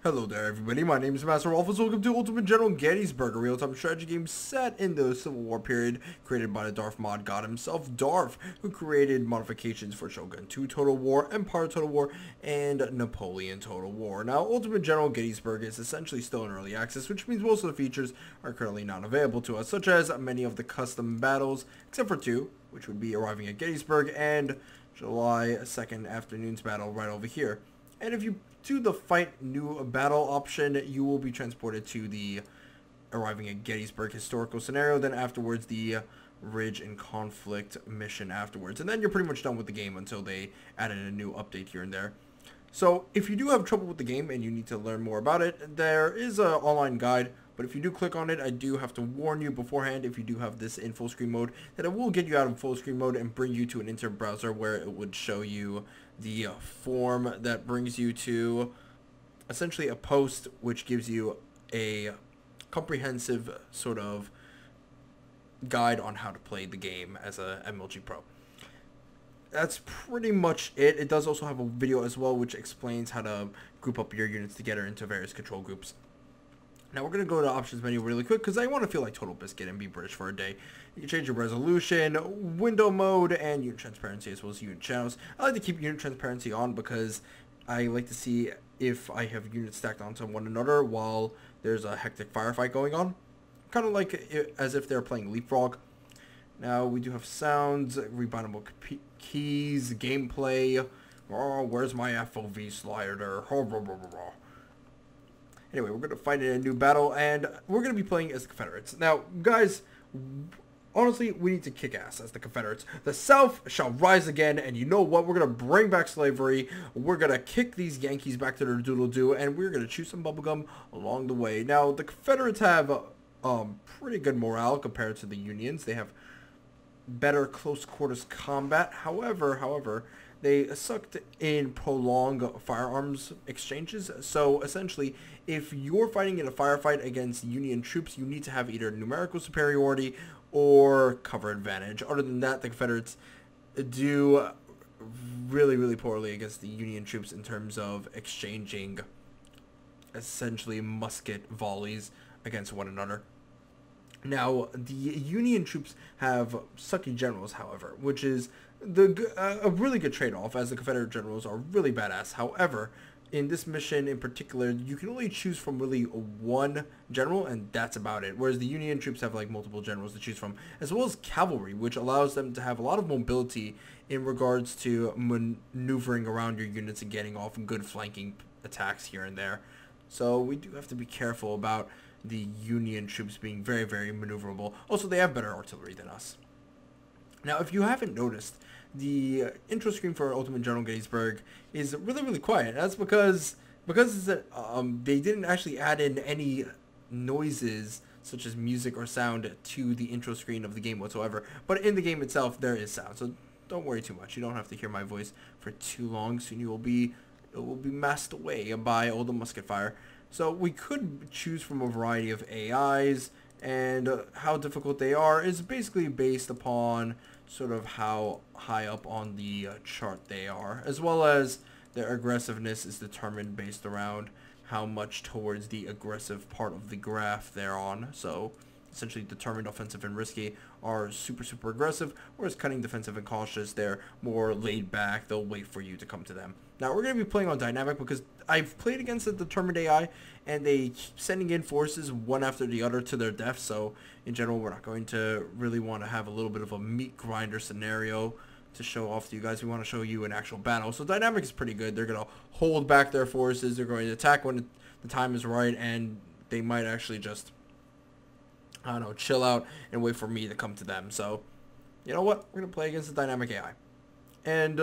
Hello there everybody, my name is Masterofroflness. Welcome to Ultimate General Gettysburg, a real-time strategy game set in the Civil War period, created by the DarthMod god himself, Darth, who created modifications for Shogun 2 Total War, Empire Total War, and Napoleon Total War. Now, Ultimate General Gettysburg is essentially still in early access, which means most of the features are currently not available to us, such as many of the custom battles, except for two, which would be arriving at Gettysburg, and July 2nd afternoon's battle right over here. And if you do the fight new battle option, you will be transported to the arriving at Gettysburg historical scenario, then afterwards the Ridge and Conflict mission afterwards. And then you're pretty much done with the game until they added a new update here and there. So if you do have trouble with the game and you need to learn more about it, there is an online guide. But if you do click on it, I do have to warn you beforehand, if you do have this in full screen mode, that it will get you out of full screen mode and bring you to an internet browser where it would show you the form that brings you to essentially a post which gives you a comprehensive sort of guide on how to play the game as a MLG Pro. That's pretty much it. It does also have a video as well which explains how to group up your units together into various control groups. Now we're going to go to the options menu really quick because I want to feel like Total Biscuit and be British for a day. You can change your resolution, window mode, and unit transparency as well as unit channels. I like to keep unit transparency on because I like to see if I have units stacked onto one another while there's a hectic firefight going on. Kind of like as if they're playing Leapfrog. Now we do have sounds, rebindable keys, gameplay. Oh, where's my FOV slider? Anyway, we're going to fight in a new battle, and we're going to be playing as the Confederates. Now, guys, honestly, we need to kick ass as the Confederates. The South shall rise again, and you know what? We're going to bring back slavery. We're going to kick these Yankees back to their doodle-doo, and we're going to chew some bubblegum along the way. Now, the Confederates have pretty good morale compared to the Unions. They have better close quarters combat. However, they sucked in prolonged firearms exchanges. So essentially, if you're fighting in a firefight against Union troops, you need to have either numerical superiority or cover advantage. Other than that, the Confederates do really poorly against the Union troops in terms of exchanging essentially musket volleys against one another. Now, the Union troops have sucky generals, however, which is a really good trade-off, as the Confederate generals are really badass. However, in this mission in particular, you can only choose from really one general, and that's about it. Whereas the Union troops have like multiple generals to choose from, as well as cavalry, which allows them to have a lot of mobility in regards to maneuvering around your units and getting off good flanking attacks here and there. So we do have to be careful about the Union troops being very maneuverable. Also, they have better artillery than us. Now, if you haven't noticed, the intro screen for Ultimate General Gettysburg is really quiet. That's because it's they didn't actually add in any noises such as music or sound to the intro screen of the game whatsoever. But in the game itself, there is sound, so don't worry too much. You don't have to hear my voice for too long. Soon it will be masked away by all the musket fire. So we could choose from a variety of AIs, and how difficult they are is basically based upon sort of how high up on the chart they are, as well as their aggressiveness is determined based around how much towards the aggressive part of the graph they're on. So essentially, determined, offensive, and risky are super aggressive, whereas cunning, defensive, and cautious, they're more laid back. They'll wait for you to come to them. Now, we're going to be playing on dynamic because I've played against a determined AI, and they keep sending in forces one after the other to their death. So in general, we're not going to really want to have a little bit of a meat grinder scenario to show off to you guys. We want to show you an actual battle. So dynamic is pretty good. They're going to hold back their forces. They're going to attack when the time is right, and they might actually just, I don't know, chill out and wait for me to come to them. So, you know what? We're going to play against the dynamic AI. And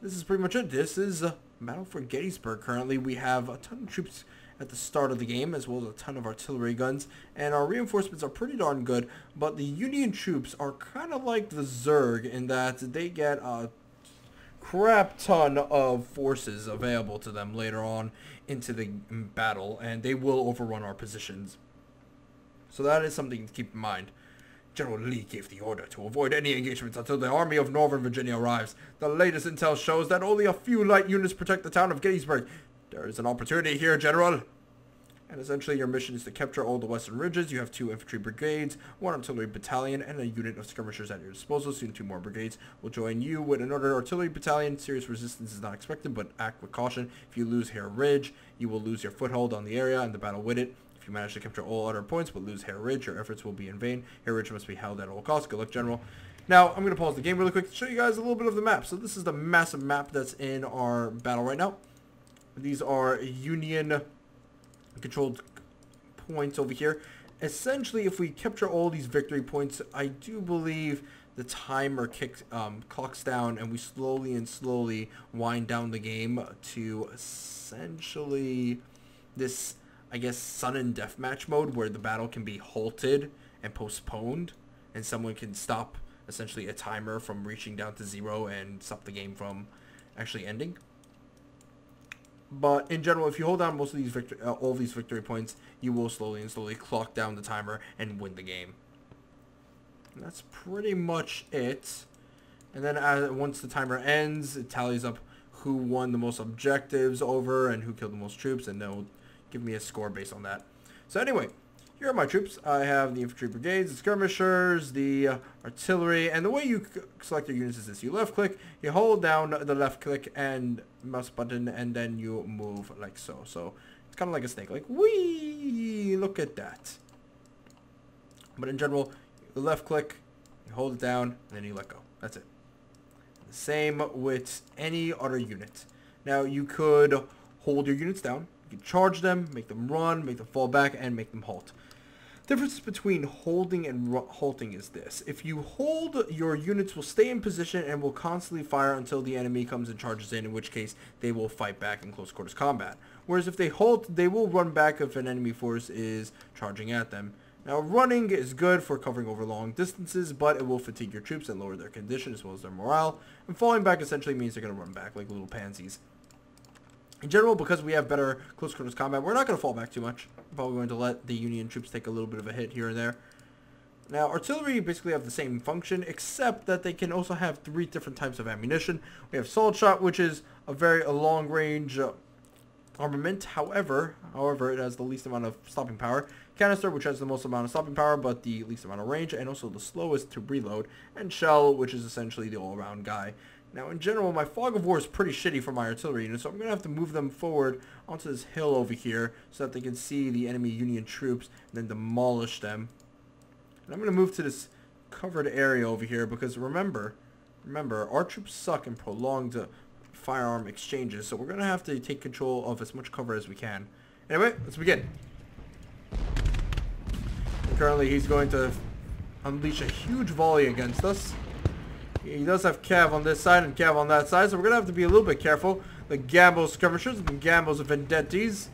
this is pretty much it. This is Battle for Gettysburg. Currently, we have a ton of troops at the start of the game, as well as a ton of artillery guns. And our reinforcements are pretty darn good. But the Union troops are kind of like the Zerg in that they get a crap ton of forces available to them later on into the battle. And they will overrun our positions. So that is something to keep in mind. General Lee gave the order to avoid any engagements until the Army of Northern Virginia arrives. The latest intel shows that only a few light units protect the town of Gettysburg. There is an opportunity here, General. And essentially your mission is to capture all the western ridges. You have 2 infantry brigades, 1 artillery battalion, and a unit of skirmishers at your disposal. Soon 2 more brigades will join you with another artillery battalion. Serious resistance is not expected, but act with caution. If you lose Hare Ridge, you will lose your foothold on the area and the battle with it. If you manage to capture all other points but lose Hare Ridge, your efforts will be in vain. Hare Ridge must be held at all costs. Good luck, General. Now, I'm going to pause the game really quick to show you guys a little bit of the map. So this is the massive map that's in our battle right now. These are Union-controlled points over here. Essentially, if we capture all these victory points, I do believe the timer clocks down, and we slowly wind down the game to essentially this, I guess, sudden deathmatch mode where the battle can be halted and postponed, and someone can stop essentially a timer from reaching down to 0 and stop the game from actually ending. But in general, if you hold down most of these all these victory points, you will slowly clock down the timer and win the game. And that's pretty much it. And then once the timer ends, it tallies up who won the most objectives over and who killed the most troops, and they'll give me a score based on that. So anyway, here are my troops. I have the infantry brigades, the skirmishers, the artillery, and the way you select your units is this. You left click, you hold down the left click and mouse button, and then you move like so. So it's kind of like a snake, like, whee, look at that. But in general, you left click, you hold it down, and then you let go. That's it. The same with any other unit. Now you could hold your units down, you can charge them, make them run, make them fall back, and make them halt. Difference between holding and halting is this. If you hold, your units will stay in position and will constantly fire until the enemy comes and charges in which case they will fight back in close quarters combat. Whereas if they halt, they will run back if an enemy force is charging at them. Now, running is good for covering over long distances, but it will fatigue your troops and lower their condition as well as their morale. And falling back essentially means they're going to run back like little pansies. In general, because we have better close quarters combat, we're not going to fall back too much. We're probably going to let the Union troops take a little bit of a hit here and there. Now, artillery basically have the same function, except that they can also have 3 different types of ammunition. We have solid shot, which is a very long-range armament. However, it has the least amount of stopping power. Canister, which has the most amount of stopping power, but the least amount of range, and also the slowest to reload. And shell, which is essentially the all-around guy. Now, in general, my fog of war is pretty shitty for my artillery units, so I'm going to have to move them forward onto this hill over here so that they can see the enemy Union troops and then demolish them. And I'm going to move to this covered area over here because remember, our troops suck in prolonged firearm exchanges, so we're going to have to take control of as much cover as we can. Anyway, let's begin. And currently, he's going to unleash a huge volley against us. He does have Cav on this side and Cav on that side, so we're going to have to be a little bit careful. The Gamble skirmishers and the Gambles of Vendettis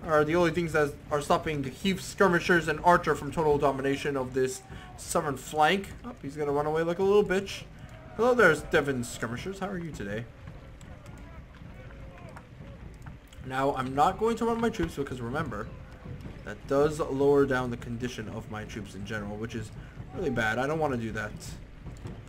are the only things that are stopping Heath skirmishers and Archer from total domination of this southern flank. Oh, he's going to run away like a little bitch. Hello there's Devon skirmishers. How are you today? Now, I'm not going to run my troops because remember, that does lower down the condition of my troops in general, which is really bad. I don't want to do that.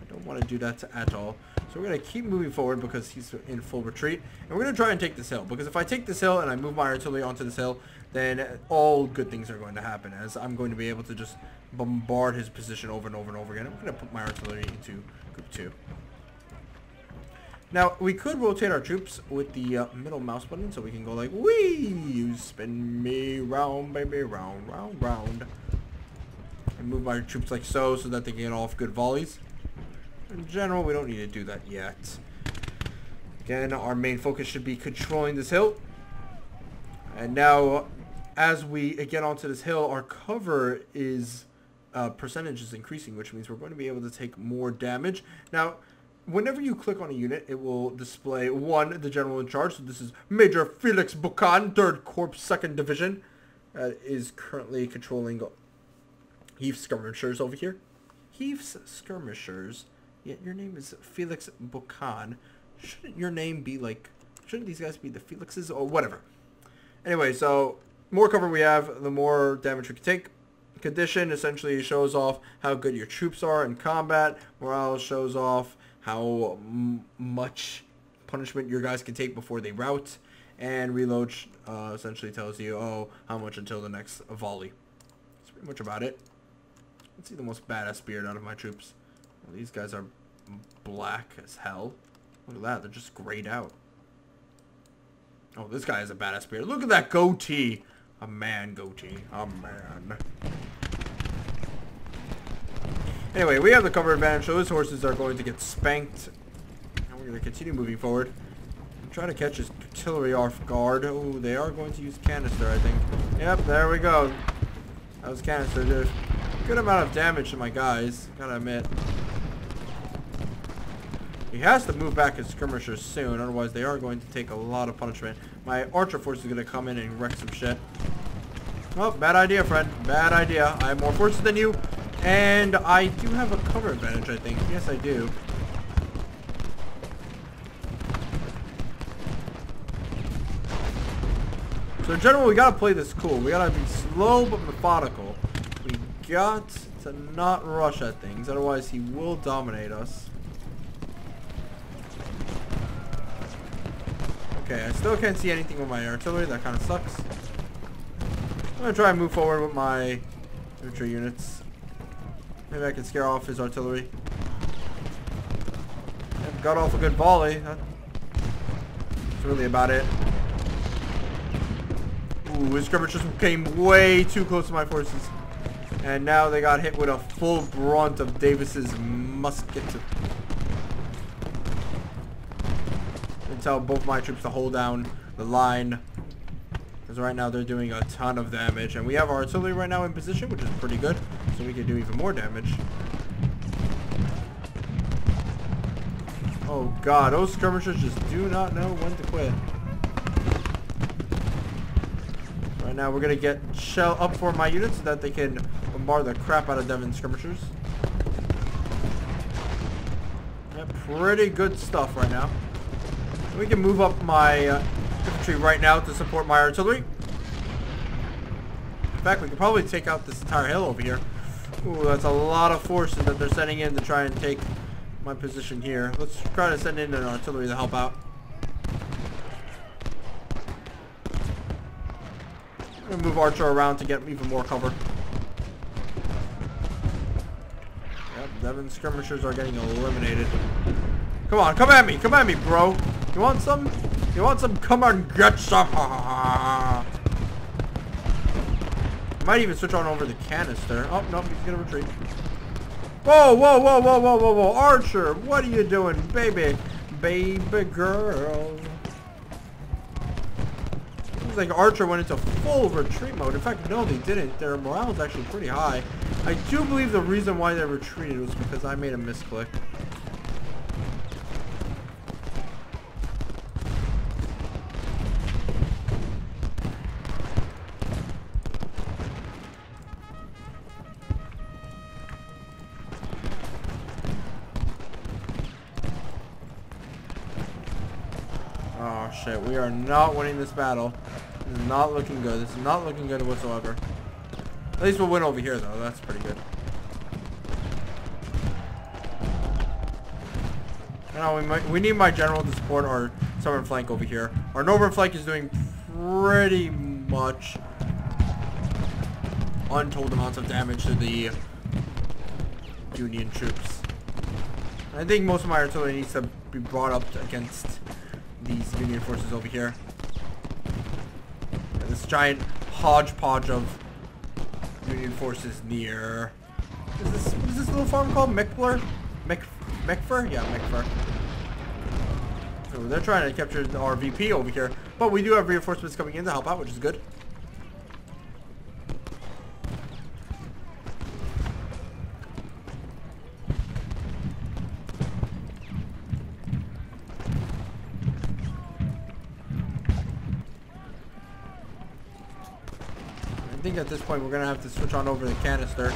Don't want to do that at all. So we're going to keep moving forward because he's in full retreat. And we're going to try and take this hill. Because if I take this hill and I move my artillery onto this hill, then all good things are going to happen. As I'm going to be able to just bombard his position over and over and over again. I'm going to put my artillery into group 2. Now, we could rotate our troops with the middle mouse button. So we can go like, wee! You spin me round, baby, round, round, round. And move my troops like so that they can get off good volleys. In general, we don't need to do that yet. Again, our main focus should be controlling this hill. And now, as we get onto this hill, our cover is percentage is increasing, which means we're going to be able to take more damage. Now, whenever you click on a unit, it will display, 1, the general in charge. So this is Major Felix Buchan, 3rd Corps, 2nd Division. Is currently controlling Heath skirmishers over here. Heath's skirmishers... Yet your name is Felix Buchan. Shouldn't your name be like... Shouldn't these guys be the Felixes? Or whatever. Anyway, so... more cover we have, the more damage we can take. Condition essentially shows off how good your troops are in combat. Morale shows off how much punishment your guys can take before they rout. and reload essentially tells you, oh, how much until the next volley. That's pretty much about it. Let's see the most badass beard out of my troops. Well, these guys are black as hell. Look at that, they're just grayed out. Oh, this guy has a badass beard. Look at that goatee. A man goatee. A man. Anyway, we have the cover advantage, so his horses are going to get spanked. And we're going to continue moving forward. I'm trying to catch his artillery off guard. Oh, they are going to use canister, I think. Yep, there we go. That was canister. There's a good amount of damage to my guys, gotta admit. He has to move back his skirmishers soon, otherwise they are going to take a lot of punishment. My archer force is going to come in and wreck some shit. Oh, bad idea, friend. Bad idea. I have more forces than you, and I do have a cover advantage, I think. Yes, I do. So in general, we gotta play this cool. We gotta be slow but methodical. We got to not rush at things, otherwise he will dominate us. Okay, I still can't see anything with my artillery. That kind of sucks. I'm gonna try and move forward with my infantry units. Maybe I can scare off his artillery. Yep, got off a good volley. That's really about it. Ooh, his skirmishers came way too close to my forces. And now they got hit with a full brunt of Davis's musket. Tell both my troops to hold down the line, because right now they're doing a ton of damage, and we have our artillery right now in position, which is pretty good, so we can do even more damage. Oh god, those skirmishers just do not know when to quit. Right now we're gonna get shell up for my units so that they can bombard the crap out of Devon's skirmishers. Yeah, pretty good stuff right now. We can move up my infantry right now to support my artillery. In fact, we can probably take out this entire hill over here. Ooh, that's a lot of forces that they're sending in to try and take my position here. Let's try to send in an artillery to help out. I'm gonna move Archer around to get even more cover. Yep, Devon's skirmishers are getting eliminated. Come on, come at me, bro. You want some? You want some? Come on, get some. I might even switch on over the canister. Oh, no, he's gonna retreat. Whoa, whoa, whoa, whoa, whoa, whoa, whoa. Archer, what are you doing, baby? Baby girl. Seems like Archer went into full retreat mode. In fact, no, they didn't. Their morale is actually pretty high. I do believe the reason why they retreated was because I made a misclick. Oh shit, we are not winning this battle. This is not looking good. This is not looking good whatsoever. At least we'll win over here though. That's pretty good. Now we need my general to support our southern flank over here. Our northern flank is doing pretty much untold amounts of damage to the Union troops. I think most of my artillery needs to be brought up against these Union forces over here. And this giant hodgepodge of Union forces near... What is this little farm called? Meckler? Meckfer? Yeah, Meckfer. So they're trying to capture our VP over here. But we do have reinforcements coming in to help out, which is good. I think at this point we're gonna have to switch on over the canister.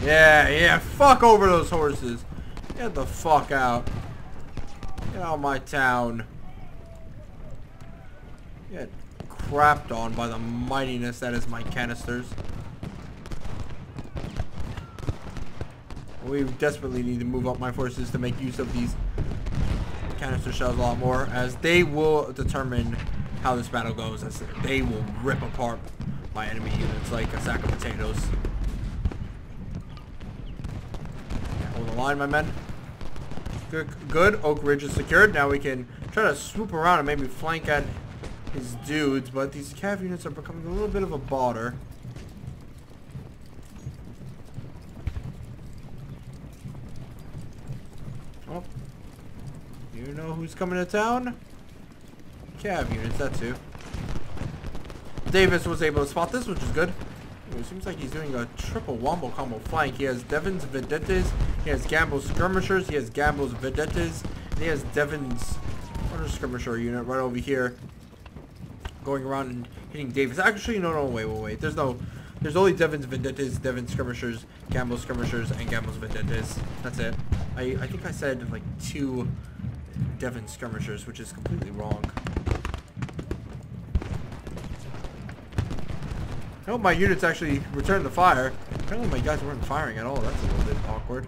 Yeah, fuck over those horses. Get the fuck out. Get out of my town. Get crapped on by the mightiness that is my canisters. We desperately need to move up my forces to make use of these canister shells a lot more, as they will determine how this battle goes, as they will rip apart my enemy units like a sack of potatoes. Hold the line, my men. Good. Oak Ridge is secured. Now we can try to swoop around and maybe flank at his dudes, but these cav units are becoming a little bit of a bother. Oh. You know who's coming to town? Cav units, that too. Davis was able to spot this, which is good. It seems like he's doing a triple wombo combo flank. He has Devon's Vedettes, he has Gamble's Skirmishers, he has Gamble's Vedettes, and he has Devon's other skirmisher unit right over here, going around and hitting Davis. Actually, no, wait. There's only Devon's Vedettes, Devon's Skirmishers, Gamble's Skirmishers, and Gamble's Vedettes. That's it. I think I said like 2 Devon Skirmishers, which is completely wrong. I hope my units actually return the fire. Apparently my guys weren't firing at all. That's a little bit awkward.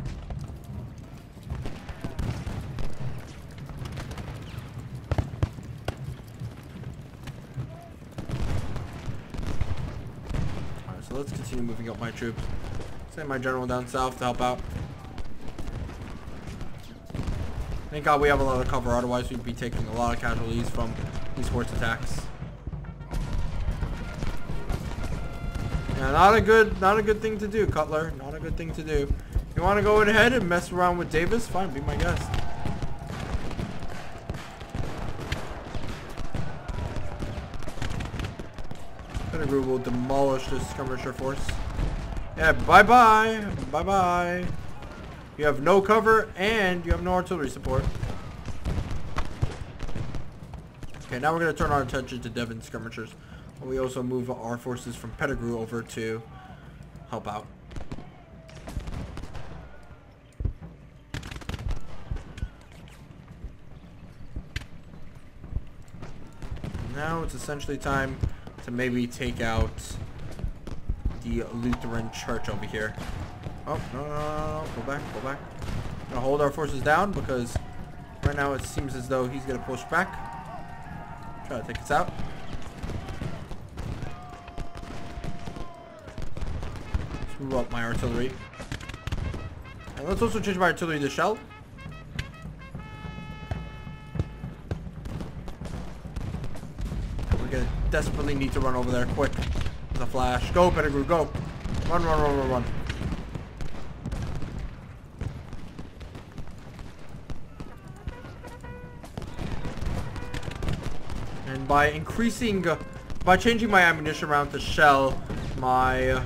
Alright, so let's continue moving up my troops. Send my general down south to help out. Thank God we have a lot of cover, otherwise we'd be taking a lot of casualties from these force attacks. Yeah, not a good thing to do, Cutler. Not a good thing to do. You want to go ahead and mess around with Davis? Fine, be my guest. Pettigrew will demolish this skirmisher force. Yeah, bye-bye. Bye-bye. You have no cover, and you have no artillery support. Okay, now we're going to turn our attention to Devon skirmishers. We also move our forces from Pettigrew over to help out. Now it's essentially time to maybe take out the Lutheran church over here. Oh, no. Go back. We're gonna hold our forces down because right now it seems as though he's gonna push back. Try to take us out. Move up my artillery. And let's also change my artillery to shell. We're gonna desperately need to run over there quick. With a flash. Go, Pettigrew, go. Run. And by changing my ammunition around to shell, my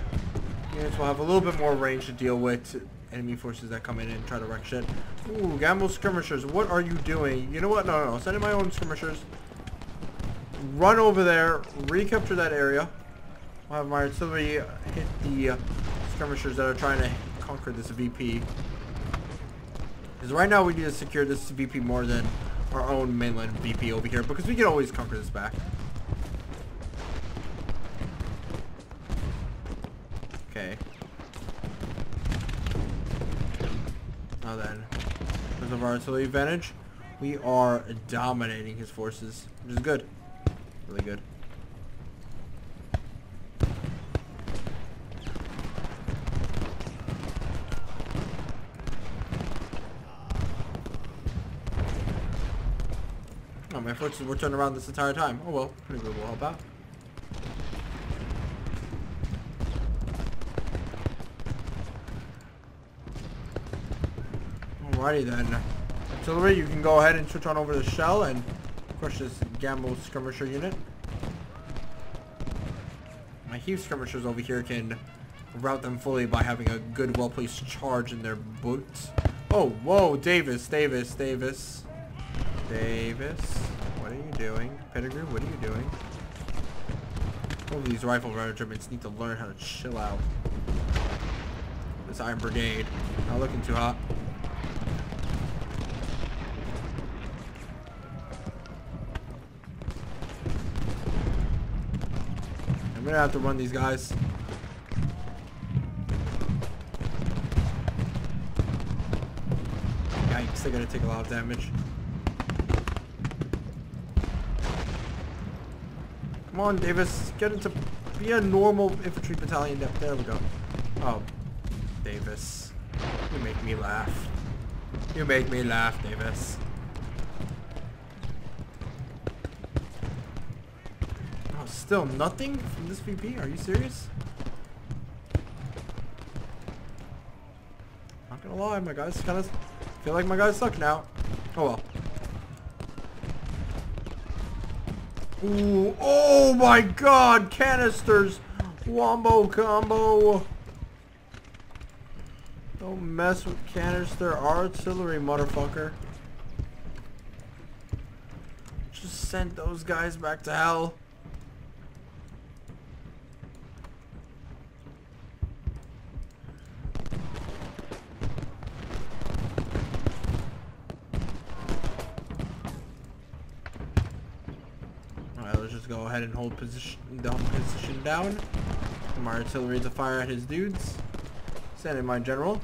units will have a little bit more range to deal with enemy forces that come in and try to wreck shit. Ooh, Gamble skirmishers, what are you doing? You know what? No. Send in my own skirmishers. Run over there, recapture that area. I'll have my artillery hit the skirmishers that are trying to conquer this VP. Because right now we need to secure this VP more than our own mainland VP over here, because we can always conquer this back. Okay. Now then, because of our artillery advantage, we are dominating his forces, which is good. Really good. Oh, my forces were turned around this entire time. Oh well, pretty good. We'll help out. Alrighty then. Artillery, you can go ahead and switch on over the shell and crush this Gamble skirmisher unit. My Heath skirmishers over here can rout them fully by having a good, well-placed charge in their boots. Oh, whoa, Davis. What are you doing? Pettigrew, what are you doing? All these rifle regiments need to learn how to chill out. This Iron Brigade, not looking too hot. I'm gonna have to run these guys. tanks, they're gonna take a lot of damage. Come on, Davis, get into be a normal infantry battalion. There we go. Oh, Davis, you make me laugh. You make me laugh, Davis. Oh, still nothing from this VP? Are you serious? Not gonna lie, my guys kind of feel like my guys suck now. Oh well. Ooh, oh my god, canisters! Wombo combo! Don't mess with canister artillery, motherfucker. Just sent those guys back to hell. Let's just go ahead and hold position down. My artillery to fire at his dudes. Send in my general.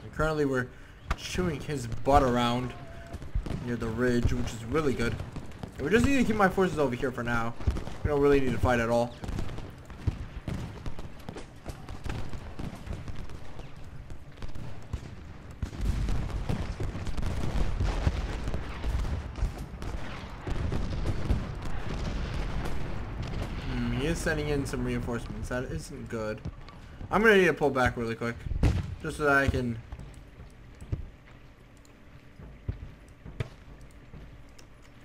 And currently we're chewing his butt around near the ridge, which is really good. And we just need to keep my forces over here for now. We don't really need to fight at all. He is sending in some reinforcements. That isn't good. I'm gonna need to pull back really quick, just so that I can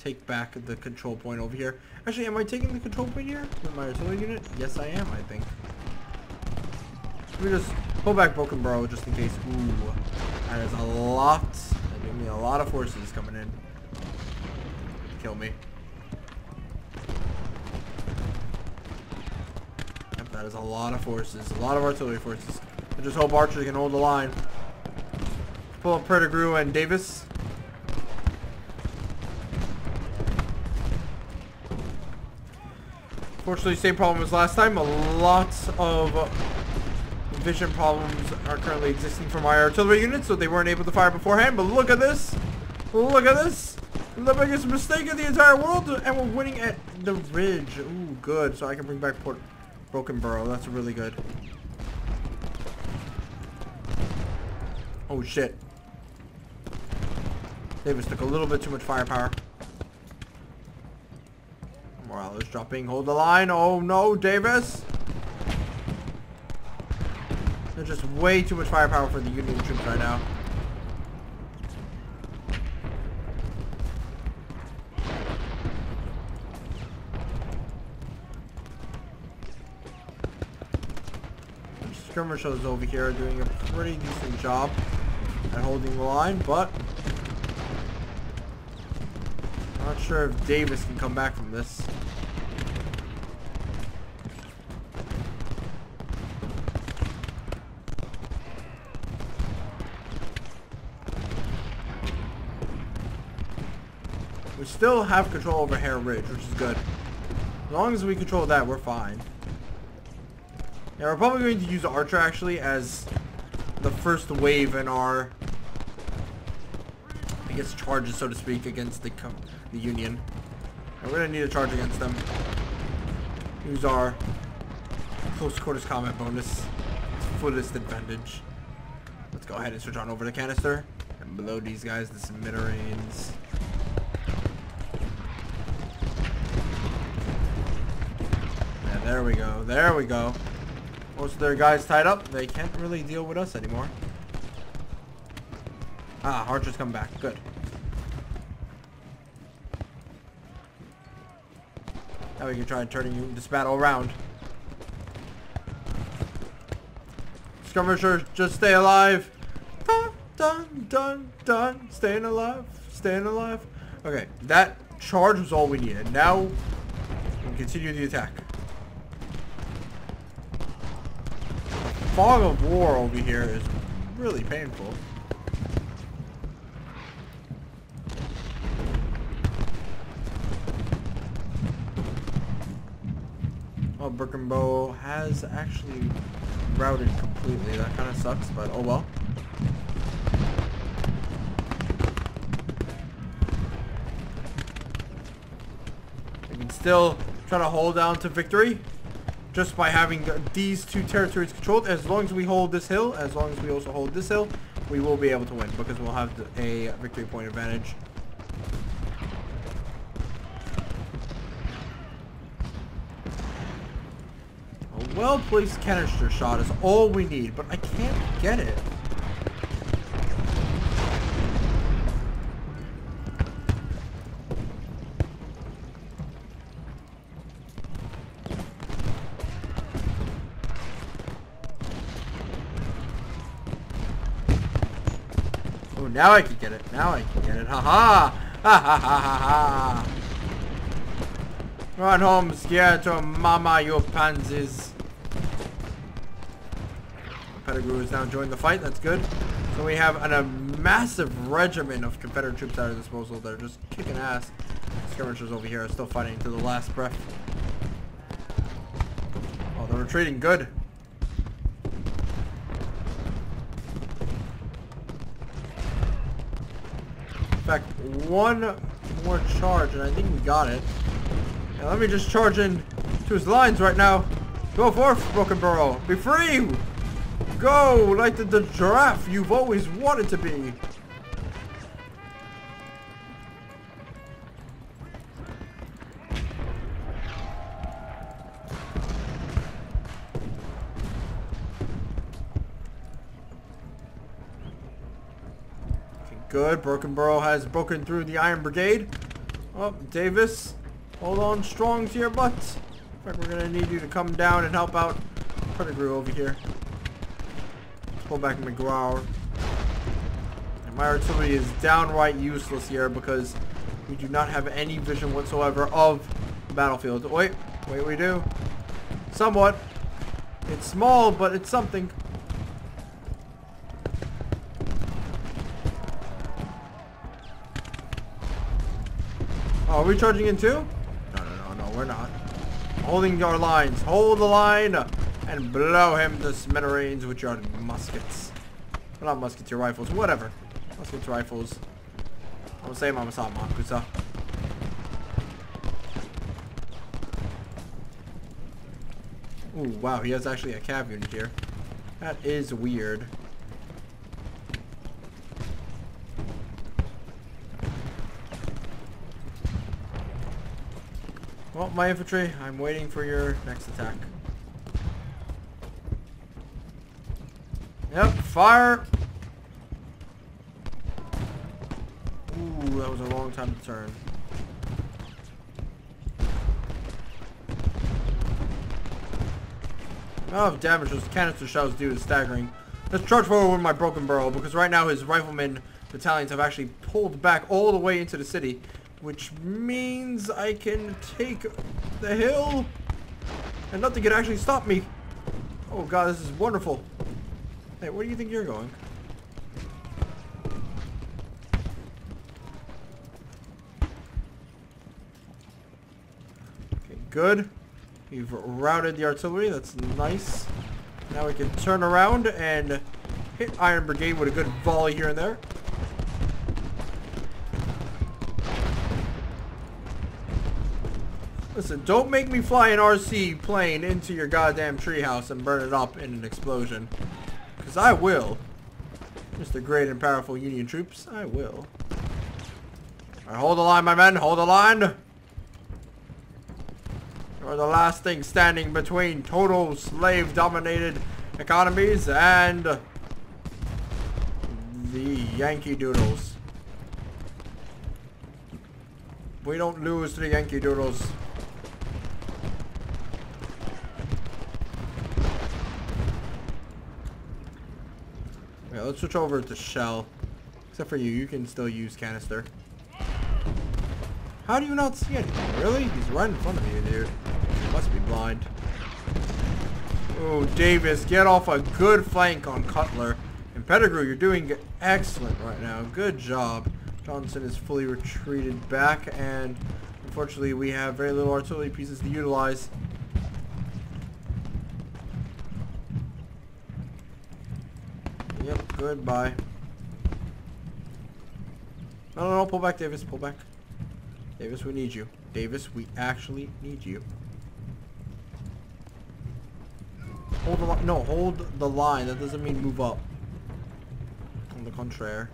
take back the control point over here. Actually, am I taking the control point here with my artillery unit? Yes, I am. I think. Let me just pull back Broken Burrow just in case. Ooh, that is a lot. That gave me a lot of forces coming in. Kill me. That is a lot of forces, a lot of artillery forces. I just hope Archer can hold the line. Pull up Pettigrew and Davis. Fortunately, same problem as last time. A lot of vision problems are currently existing for my artillery units, so they weren't able to fire beforehand. But look at this! Look at this! The biggest mistake in the entire world, and we're winning at the ridge. Ooh, good. So I can bring back Broken Burrow. That's really good. Oh shit. Davis took a little bit too much firepower. Morale is dropping. Hold the line. Oh no, Davis. There's just way too much firepower for the Union troops right now. Skirmishers over here are doing a pretty decent job at holding the line, but I'm not sure if Davis can come back from this. We still have control over Hare Ridge, which is good. As long as we control that, we're fine. Yeah, we're probably going to use Archer actually as the first wave in our, I guess, charges, so to speak, against the Union. And we're going to need a charge against them. Use our close quarters combat bonus. Fullest advantage. Let's go ahead and switch on over to canister and blow these guys to smithereens. Yeah, there we go. There we go. Most of their guys tied up. They can't really deal with us anymore. Ah, Archer's come back. Good. Now we can try turning this battle around. Skirmishers, just stay alive. Dun, dun, dun, dun. Staying alive. Staying alive. Okay, that charge was all we needed. Now, we can continue the attack. Fog of war over here is really painful. Oh, Brookenbow has actually routed completely. That kind of sucks, but oh well. We can still try to hold down to victory just by having these two territories controlled. As long as we hold this hill, as long as we also hold this hill, we will be able to win because we'll have a victory point advantage. A well-placed canister shot is all we need, but I can't get it. Oh, now I can get it. Now I can get it. Ha ha! Ha ha ha ha ha! Run home, scared to mama, you pansies. Pettigrew is now joined the fight. That's good. So we have a massive regiment of Confederate troops at our disposal. They're just kicking ass. Skirmishers over here are still fighting to the last breath. Oh, they're retreating good. In fact, one more charge and I think we got it. Now let me just charge in to his lines right now. Go forth, Brookenborough. Be free! Go like the giraffe you've always wanted to be. Okay, good. Brookenborough has broken through the Iron Brigade. Oh, Davis, hold on strong to your butt. In fact, we're gonna need you to come down and help out Pettigrew over here. Pull back McGraw. And my artillery is downright useless here because we do not have any vision whatsoever of the battlefield. Wait, we do. Somewhat. It's small, but it's something. Oh, are we charging in too? No, we're not. Holding our lines. Hold the line. And blow him to smithereens with your muskets. Well, not muskets, your rifles. Whatever. Muskets, rifles. I'm saying Mama Sama, Kusa. Ooh, wow, he has actually a cav unit here. That is weird. Well, my infantry, I'm waiting for your next attack. Yep, fire! Ooh, that was a long time to turn. Oh, damage those canister shells do is staggering. Let's charge forward with my Brookenborough because right now his rifleman battalions have actually pulled back all the way into the city, which means I can take the hill and nothing can actually stop me. Oh god, this is wonderful. Hey, where do you think you're going? Okay, good. We've routed the artillery. That's nice. Now we can turn around and hit Iron Brigade with a good volley here and there. Listen, don't make me fly an RC plane into your goddamn treehouse and burn it up in an explosion. Because I will. Mr. Great and Powerful Union troops, I will. Alright, hold the line, my men. Hold the line. You're the last thing standing between total slave-dominated economies and the Yankee Doodles. We don't lose to the Yankee Doodles. Yeah, let's switch over to shell. Except for you, you can still use canister. How do you not see anything? Really? He's right in front of you, dude. You must be blind. Oh, Davis, get off a good flank on Cutler. And Pettigrew, you're doing excellent right now. Good job. Johnson is fully retreated back, and unfortunately we have very little artillery pieces to utilize. Goodbye. No, pull back, Davis, pull back. Davis, we need you. Davis, we actually need you. Hold the line. No, hold the line. That doesn't mean move up. On the contrary.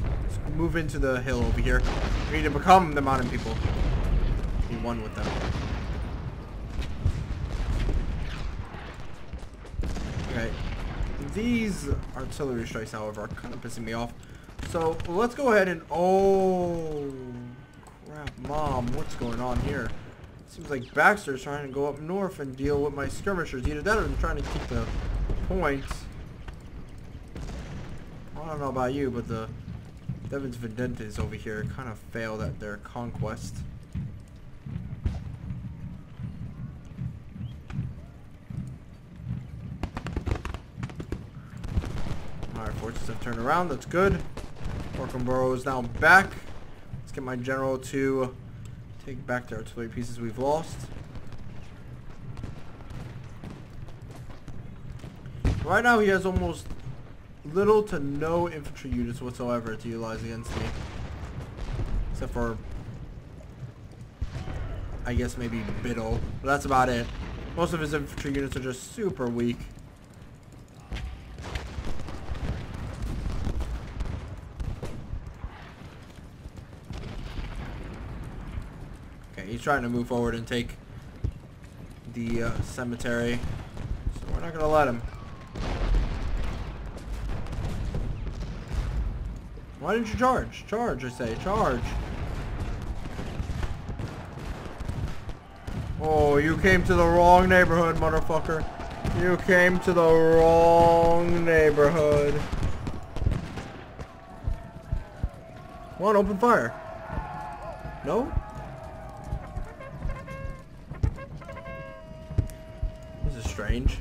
Let's move into the hill over here. We need to become the mountain people. Be one with them. Okay. These artillery strikes, however, are kind of pissing me off. So let's go ahead and... Oh, crap. Mom, what's going on here? Seems like Baxter's trying to go up north and deal with my skirmishers. Either that or I'm trying to keep the points. I don't know about you, but the Devon's Vendentes over here kind of failed at their conquest. Alright, forces have turned around. That's good. Orkenborough is now back. Let's get my general to take back the artillery pieces we've lost. Right now he has almost little to no infantry units whatsoever to utilize against me. Except for, I guess, maybe Biddle. But that's about it. Most of his infantry units are just super weak. He's trying to move forward and take the cemetery, so we're not going to let him. Why didn't you charge? Charge, I say. Charge. Oh, you came to the wrong neighborhood, motherfucker. You came to the wrong neighborhood. Come on, open fire. No? This is strange.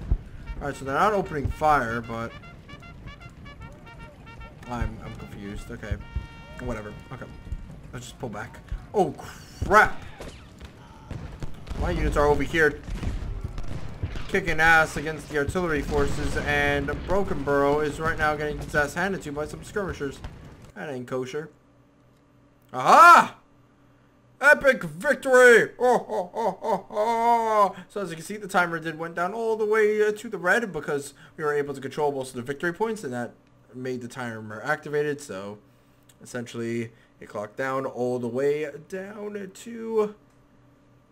Alright, so they're not opening fire, but I'm confused. Okay. Whatever. Okay. Let's just pull back. Oh, crap! My units are over here kicking ass against the artillery forces, and Brokenborough is right now getting his ass handed to by some skirmishers. That ain't kosher. Aha! Epic victory! Oh, oh, oh, oh, oh. So as you can see, the timer went down all the way to the red because we were able to control most of the victory points, and that made the timer activated. So essentially it clocked down all the way down to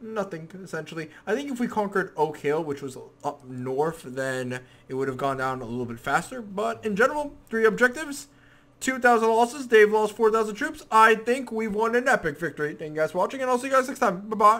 nothing, essentially. I think if we conquered Oak Hill, which was up north, then it would have gone down a little bit faster. But in general, 3 objectives, 2,000 losses. Dave lost 4,000 troops. I think we've won an epic victory. Thank you guys for watching, and I'll see you guys next time. Bye-bye.